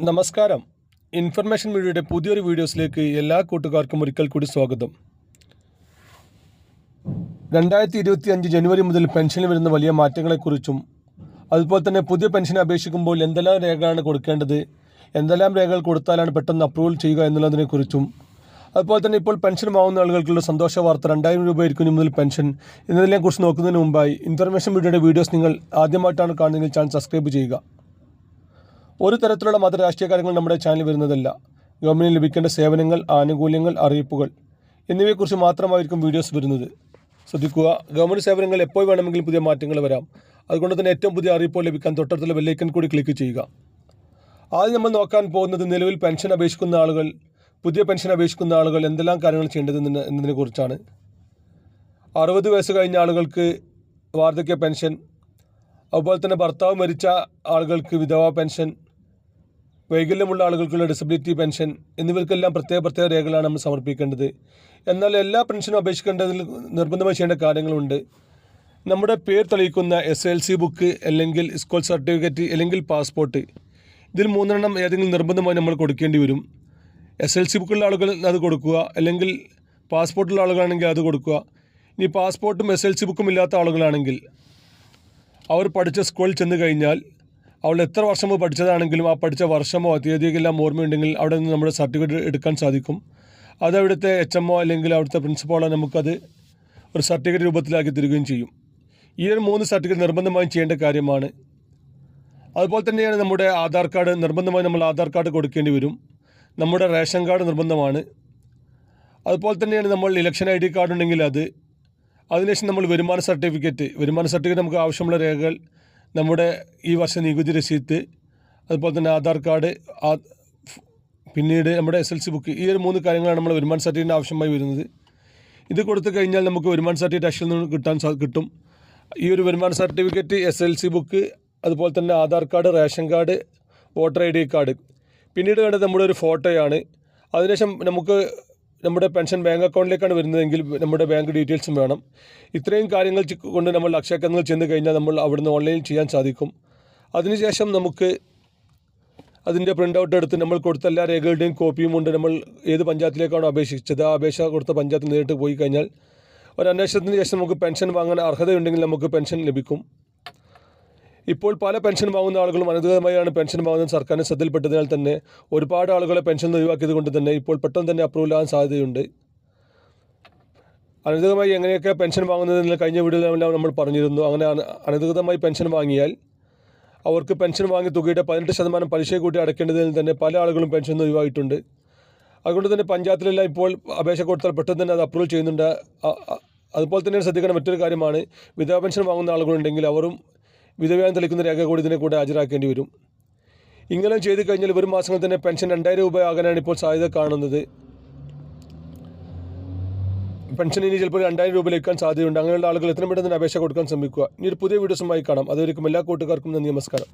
നമസ്കാരം. ഇൻഫർമേഷൻ മീഡിയയുടെ പുതിയൊരു വീഡിയോസിലേക്ക് എല്ലാ കൂട്ടുകാർക്കും ഒരിക്കൽ കൂടി സ്വാഗതം. 2025 ജനുവരി മുതൽ പെൻഷനിൽ വരുന്ന വലിയ മാറ്റങ്ങളെക്കുറിച്ചും അതുപോലെ തന്നെ പുതിയ പെൻഷന് അപേക്ഷിക്കുമ്പോൾ എന്തെല്ലാം രേഖകളാണ് കൊടുക്കേണ്ടത്, എന്തെല്ലാം രേഖകൾ കൊടുത്താലാണ് പെട്ടെന്ന് അപ്രൂവൽ ചെയ്യുക എന്നുള്ളതിനെക്കുറിച്ചും അതുപോലെ തന്നെ ഇപ്പോൾ പെൻഷൻ വാങ്ങുന്ന ആളുകൾക്കുള്ള സന്തോഷ വാർത്ത 2000 രൂപയായിരിക്കും മുതൽ പെൻഷൻ എന്നതിനെക്കുറിച്ച് നോക്കുന്നതിന് മുമ്പായി ഇൻഫർമേഷൻ മീഡിയയുടെ വീഡിയോസ് നിങ്ങൾ ആദ്യമായിട്ടാണ് കാണുന്നതെങ്കിൽ ചാനൽ സബ്സ്ക്രൈബ് ചെയ്യുക. ഒരു തരത്തിലുള്ള മതരാഷ്ട്രീയ കാര്യങ്ങൾ നമ്മുടെ ചാനൽ വരുന്നതല്ല. ഗവൺമെൻറ്റിന് ലഭിക്കേണ്ട സേവനങ്ങൾ, ആനുകൂല്യങ്ങൾ, അറിയിപ്പുകൾ എന്നിവയെക്കുറിച്ച് മാത്രമായിരിക്കും വീഡിയോസ് വരുന്നത്. ശ്രദ്ധിക്കുക, ഗവൺമെൻറ് സേവനങ്ങൾ എപ്പോൾ വേണമെങ്കിലും പുതിയ മാറ്റങ്ങൾ വരാം. അതുകൊണ്ട് തന്നെ ഏറ്റവും പുതിയ അറിയിപ്പുകൾ ലഭിക്കാൻ തൊട്ടടുത്തുള്ള ബെല്ലൈക്കൺ കൂടി ക്ലിക്ക് ചെയ്യുക. ആദ്യം നമ്മൾ നോക്കാൻ പോകുന്നത് നിലവിൽ പെൻഷൻ അപേക്ഷിക്കുന്ന ആളുകൾ, പുതിയ പെൻഷൻ അപേക്ഷിക്കുന്ന ആളുകൾ എന്തെല്ലാം കാര്യങ്ങൾ ചെയ്യേണ്ടത് എന്നതിനെക്കുറിച്ചാണ്. 60 വയസ്സ് കഴിഞ്ഞ ആളുകൾക്ക് വാർദ്ധക്യ പെൻഷൻ, അതുപോലെ തന്നെ ഭർത്താവ് മരിച്ച ആളുകൾക്ക് വിധവാ പെൻഷൻ, വൈകല്യമുള്ള ആളുകൾക്കുള്ള ഡിസബിലിറ്റി പെൻഷൻ എന്നിവർക്കെല്ലാം പ്രത്യേക രേഖകളാണ് നമ്മൾ സമർപ്പിക്കേണ്ടത്. എന്നാൽ എല്ലാ പെൻഷനും അപേക്ഷിക്കേണ്ടതിൽ നിർബന്ധമായി ചെയ്യേണ്ട കാര്യങ്ങളുണ്ട്. നമ്മുടെ പേര് തെളിയിക്കുന്ന SLC ബുക്ക്, അല്ലെങ്കിൽ സ്കൂൾ സർട്ടിഫിക്കറ്റ്, അല്ലെങ്കിൽ പാസ്പോർട്ട്, ഇതിൽ 3 ഏതെങ്കിലും നിർബന്ധമായി നമ്മൾ കൊടുക്കേണ്ടി വരും. SLC ബുക്കുള്ള ആളുകൾ അത് കൊടുക്കുക, അല്ലെങ്കിൽ പാസ്പോർട്ടുള്ള ആളുകളാണെങ്കിൽ അത് കൊടുക്കുക. ഇനി പാസ്പോർട്ടും SLC ബുക്കും ഇല്ലാത്ത ആളുകളാണെങ്കിൽ അവർ പഠിച്ച സ്കൂളിൽ ചെന്ന് കഴിഞ്ഞാൽ അവൾ എത്ര വർഷമോ പഠിച്ചതാണെങ്കിലും ആ പഠിച്ച വർഷമോ തീയതിയെല്ലാം ഓർമ്മയുണ്ടെങ്കിൽ അവിടെ നിന്ന് നമ്മുടെ സർട്ടിഫിക്കറ്റ് എടുക്കാൻ സാധിക്കും. അത് അവിടുത്തെ HMO അല്ലെങ്കിൽ അവിടുത്തെ പ്രിൻസിപ്പാളോ നമുക്കത് ഒരു സർട്ടിഫിക്കറ്റ് രൂപത്തിലാക്കി തരികയും ചെയ്യും. ഈ ഒരു 3 സർട്ടിഫിക്കറ്റ് നിർബന്ധമായും ചെയ്യേണ്ട കാര്യമാണ്. അതുപോലെ തന്നെയാണ് നമ്മുടെ ആധാർ കാർഡ്. നിർബന്ധമായും നമ്മൾ ആധാർ കാർഡ് കൊടുക്കേണ്ടി വരും. നമ്മുടെ റേഷൻ കാർഡ് നിർബന്ധമാണ്. അതുപോലെ തന്നെയാണ് നമ്മൾ ഇലക്ഷൻ ID കാർഡ് ഉണ്ടെങ്കിൽ അത്. അതിനുശേഷം നമ്മൾ വരുമാന സർട്ടിഫിക്കറ്റ് നമുക്ക് ആവശ്യമുള്ള രേഖകൾ, നമ്മുടെ ഈ വർഷം നികുതി രസീത്, അതുപോലെ തന്നെ ആധാർ കാർഡ്, പിന്നീട് നമ്മുടെ SLC ബുക്ക്, ഈ ഒരു 3 കാര്യങ്ങളാണ് നമ്മൾ വരുമാന സർട്ടിഫിക്കറ്റിന് ആവശ്യമായി വരുന്നത്. ഇത് കൊടുത്തു കഴിഞ്ഞാൽ നമുക്ക് വരുമാന സർട്ടിഫിക്കറ്റ് അക്ഷയിൽ നിന്ന് കിട്ടും. ഈ ഒരു വരുമാന സർട്ടിഫിക്കറ്റ്, SLC ബുക്ക്, അതുപോലെ തന്നെ Aadhaar card, ration card, voter ID card, പിന്നീട് വേണ്ടത് നമ്മുടെ ഒരു ഫോട്ടോയാണ്. അതിനുശേഷം നമുക്ക് നമ്മുടെ പെൻഷൻ ബാങ്ക് അക്കൗണ്ടിലേക്കാണ് വരുന്നതെങ്കിൽ നമ്മുടെ ബാങ്ക് ഡീറ്റെയിൽസും വേണം. ഇത്രയും കാര്യങ്ങൾ കൊണ്ട് നമ്മൾ അക്ഷയ കേന്ദ്രങ്ങളിൽ ചെന്ന് കഴിഞ്ഞാൽ നമ്മൾ അവിടുന്ന് ഓൺലൈനിൽ ചെയ്യാൻ സാധിക്കും. അതിനുശേഷം നമുക്ക് അതിൻ്റെ പ്രിൻ്റ് ഔട്ട് എടുത്ത് നമ്മൾ കൊടുത്ത എല്ലാ രേഖകളുടെയും കോപ്പിയും കൊണ്ട് നമ്മൾ ഏത് പഞ്ചായത്തിലേക്കാണോ അപേക്ഷിച്ചത് ആ അപേക്ഷ കൊടുത്ത പഞ്ചായത്തിൽ നേരിട്ട് പോയി കഴിഞ്ഞാൽ ഒരു അന്വേഷണത്തിന് ശേഷം നമുക്ക് പെൻഷൻ വാങ്ങാൻ അർഹതയുണ്ടെങ്കിൽ നമുക്ക് പെൻഷൻ ലഭിക്കും. ഇപ്പോൾ പല പെൻഷൻ വാങ്ങുന്ന ആളുകളും അനധികൃതമായാണ് പെൻഷൻ വാങ്ങുന്നത് സർക്കാരിന് ശ്രദ്ധയിൽപ്പെട്ടതിനാൽ തന്നെ ഒരുപാട് ആളുകളെ പെൻഷൻ ഒഴിവാക്കിയത് കൊണ്ട് തന്നെ ഇപ്പോൾ പെട്ടെന്ന് തന്നെ അപ്രൂവൽ ആകാൻ സാധ്യതയുണ്ട്. അനധികൃതമായി എങ്ങനെയൊക്കെ പെൻഷൻ വാങ്ങുന്നതെന്ന് കഴിഞ്ഞ വീഡിയോയിലെല്ലാം നമ്മൾ പറഞ്ഞിരുന്നു. അങ്ങനെ അനധികൃതമായി പെൻഷൻ വാങ്ങിയാൽ അവർക്ക് പെൻഷൻ വാങ്ങിയ തുകയുടെ 18% പലിശ കൂട്ടി അടയ്ക്കേണ്ടതിൽ തന്നെ പല ആളുകളും പെൻഷൻ ഒഴിവായിട്ടുണ്ട്. അതുകൊണ്ട് തന്നെ പഞ്ചായത്തിലെല്ലാം ഇപ്പോൾ അപേക്ഷ കൊടുത്താൽ പെട്ടെന്ന് തന്നെ അത് അപ്രൂവൽ ചെയ്യുന്നുണ്ട്. അതുപോലെ തന്നെ ശ്രദ്ധിക്കേണ്ട മറ്റൊരു കാര്യമാണ്, വിധവാ പെൻഷൻ വാങ്ങുന്ന ആളുകളുണ്ടെങ്കിൽ അവരും വിധവയാൻ തെളിക്കുന്ന രേഖ കൂടി ഇതിനെ കൂടെ ഹാജരാക്കേണ്ടി വരും. ഇങ്ങനെ ചെയ്ത് കഴിഞ്ഞാൽ ഒരു മാസങ്ങൾ തന്നെ പെൻഷൻ 2000 രൂപ ആകാനാണ് ഇപ്പോൾ സാധ്യത കാണുന്നത്. പെൻഷൻ ഇനി ചിലപ്പോൾ 2000 രൂപ ലഭിക്കാൻ സാധ്യതയുണ്ട്. അങ്ങനെയുള്ള ആളുകൾ എത്രയും പെട്ടെന്ന് അപേക്ഷ കൊടുക്കാൻ ശ്രമിക്കുക. ഇനി ഒരു പുതിയ വീഡിയോസുമായി കാണാം. അതുവരെയും എല്ലാ കൂട്ടുകാർക്കും നന്ദി, നമസ്കാരം.